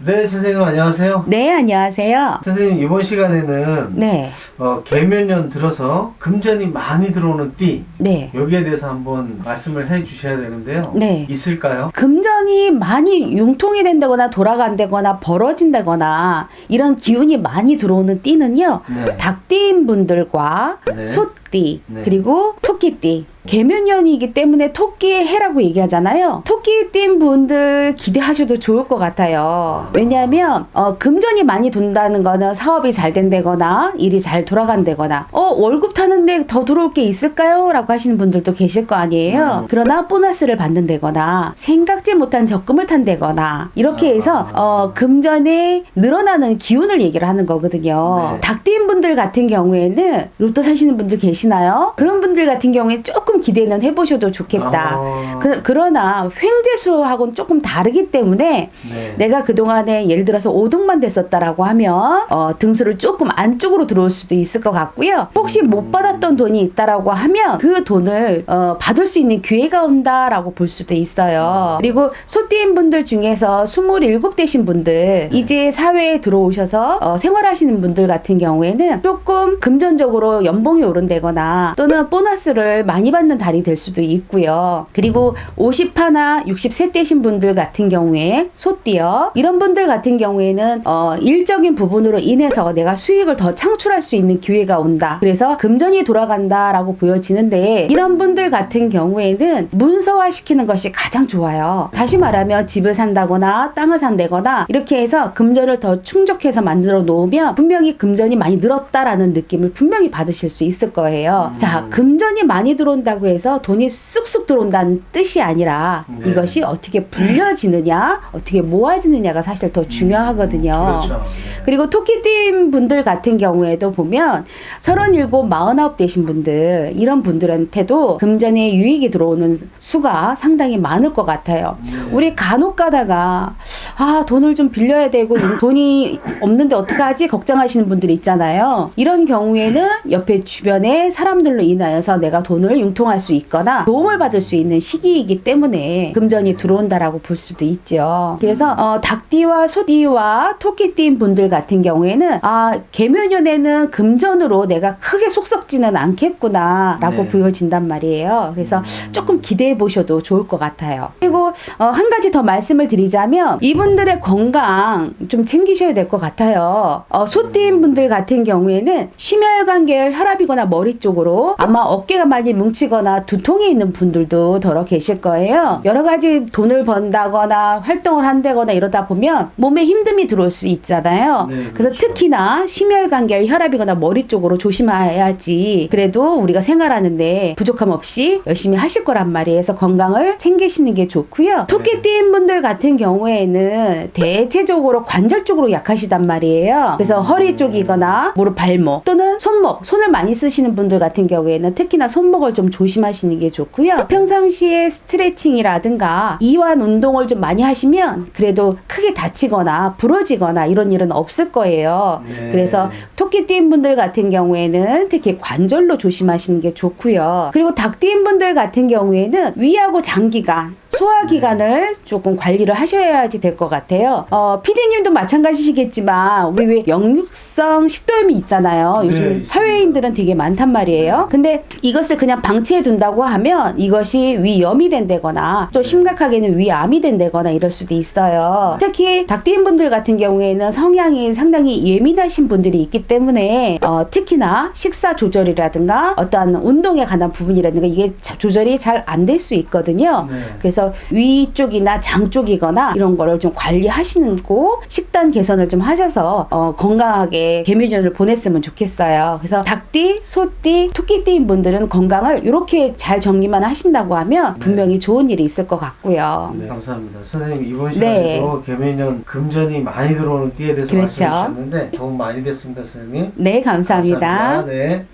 네, 선생님 안녕하세요. 네, 안녕하세요. 선생님 이번 시간에는 네, 개면년 들어서 금전이 많이 들어오는 띠 네, 여기에 대해서 한번 말씀을 해 주셔야 되는데요. 네. 있을까요? 금전이 많이 융통이 된다거나 돌아간다거나 벌어진다거나 이런 기운이 많이 들어오는 띠는요. 네. 닭띠인 분들과 네. 소띠 네. 그리고 토끼띠 개면연이기 때문에 토끼의 해라고 얘기하잖아요. 토끼띠인 분들 기대하셔도 좋을 것 같아요. 왜냐하면 금전이 많이 돈다는 거는 사업이 잘 된다거나 일이 잘 돌아간다거나 월급 타는데 더 들어올 게 있을까요? 라고 하시는 분들도 계실 거 아니에요. 그러나 보너스를 받는다거나 생각지 못한 적금을 탄다거나 이렇게 해서 금전이 늘어나는 기운을 얘기를 하는 거거든요. 네. 닭띠인 분들 같은 경우에는 로또 사시는 분들 계시나요? 그런 분들 같은 경우에 조금 기대는 해보셔도 좋겠다. 그러나 횡재수하고는 조금 다르기 때문에 네. 내가 그동안에 예를 들어서 5등만 됐었다라고 하면 등수를 조금 안쪽으로 들어올 수도 있을 것 같고요. 혹시 못 받았던 돈이 있다라고 하면 그 돈을 받을 수 있는 기회가 온다라고 볼 수도 있어요. 그리고 소띠인 분들 중에서 27 되신 분들 이제 사회에 들어오셔서 생활하시는 분들 같은 경우에는 조금 금전적으로 연봉이 오른다거나 또는 보너스를 많이 받는 달이 될 수도 있고요. 그리고 50하나 60세 되신 분들 같은 경우에 소띠요. 이런 분들 같은 경우에는 일적인 부분으로 인해서 내가 수익을 더 창출할 수 있는 기회가 온다. 그래서 금전이 돌아간다라고 보여지는데 이런 분들 같은 경우에는 문서화시키는 것이 가장 좋아요. 다시 말하면 집을 산다거나 땅을 산다거나 이렇게 해서 금전을 더 충족해서 만들어 놓으면 분명히 금전이 많이 늘었다라는 느낌을 분명히 받으실 수 있을 거예요. 자, 금전이 많이 들어온다고 해서 돈이 쑥쑥 들어온다는 뜻이 아니라 네. 이것이 어떻게 불려지느냐 어떻게 모아지느냐가 사실 더 중요하거든요. 그렇죠. 네. 그리고 토끼띠인 분들 같은 경우에도 보면 37, 49 되신 분들 이런 분들한테도 금전의 유익이 들어오는 수가 상당히 많을 것 같아요. 네. 우리 간혹 가다가 돈을 좀 빌려야 되고 돈이 없는데 어떡하지 걱정하시는 분들이 있잖아요. 이런 경우에는 옆에 주변에 사람들로 인하여서 내가 돈을 융통할 수 있거나 도움을 받을 수 있는 시기이기 때문에 금전이 들어온다라고 볼 수도 있죠. 그래서 닭띠와 소띠와 토끼띠인 분들 같은 경우에는 개묘년에는 금전으로 내가 크게 속썩지는 않겠구나 라고 네. 보여진단 말이에요. 그래서 조금 기대해 보셔도 좋을 것 같아요. 그리고 한 가지 더 말씀을 드리자면 이분들의 건강 좀 챙기셔야 될 것 같아요. 소띠인 분들 같은 경우에는 심혈관 계열 혈압이거나 머리 쪽으로 아마 어깨가 많이 뭉치거나 두통이 있는 분들도 더러 계실 거예요. 여러 가지 돈을 번다거나 활동을 한다거나 이러다 보면 몸에 힘듦이 들어올 수 있잖아요. 네, 그래서 그렇죠. 특히나 심혈관 계열 혈압이거나 머리 쪽으로 조심해야지. 그래도 우리가 생활하는데 부족함 없이 열심히 하실 거란 말이에요. 그래서 건강을 챙기시는 게 좋고요. 토끼띠인 분들 같은 경우에는 대체적으로 관절 쪽으로 약하시단 말이에요. 그래서 허리 쪽이거나 무릎, 발목 또는 손목, 손을 많이 쓰시는 분들 같은 경우에는 특히나 손목을 좀 조심하시는 게 좋고요. 평상시에 스트레칭이라든가 이완 운동을 좀 많이 하시면 그래도 크게 다치거나 부러지거나 이런 일은 없을 거예요. 네. 그래서 토끼띠인 분들 같은 경우에는 특히 관절로 조심하시는 게 좋고요. 그리고 닭띠인 분들 같은 경우에는 위하고 장기간 소화기관을 조금 관리를 하셔야지 될 것 같아요. 피디님도 마찬가지시겠지만 우리 왜 역류성 식도염이 있잖아요. 요즘 네, 사회인들은 되게 많단 말이에요. 근데 이것을 그냥 방치해 둔다고 하면 이것이 위염이 된다거나 또 심각하게는 위암이 된다거나 이럴 수도 있어요. 특히 닭띠인 분들 같은 경우에는 성향이 상당히 예민하신 분들이 있기 때문에 특히나 식사 조절이라든가 어떠한 운동에 관한 부분이라든가 이게 조절이 잘 안 될 수 있거든요. 네. 그래서 위 쪽이나 장 쪽이거나 이런 거를 좀 관리하시는 거 식단 개선을 좀 하셔서 건강하게 개묘년을 보냈으면 좋겠어요. 그래서 닭띠, 소띠, 토끼띠인 분들은 건강을 이렇게 잘 정리만 하신다고 하면 분명히 좋은 일이 있을 것 같고요. 네, 감사합니다. 선생님 이번 시간에도 개묘년 금전이 많이 들어오는 띠에 대해서 그렇죠. 말씀해 주셨는데 도움 많이 됐습니다, 선생님. 네, 감사합니다. 감사합니다. 네.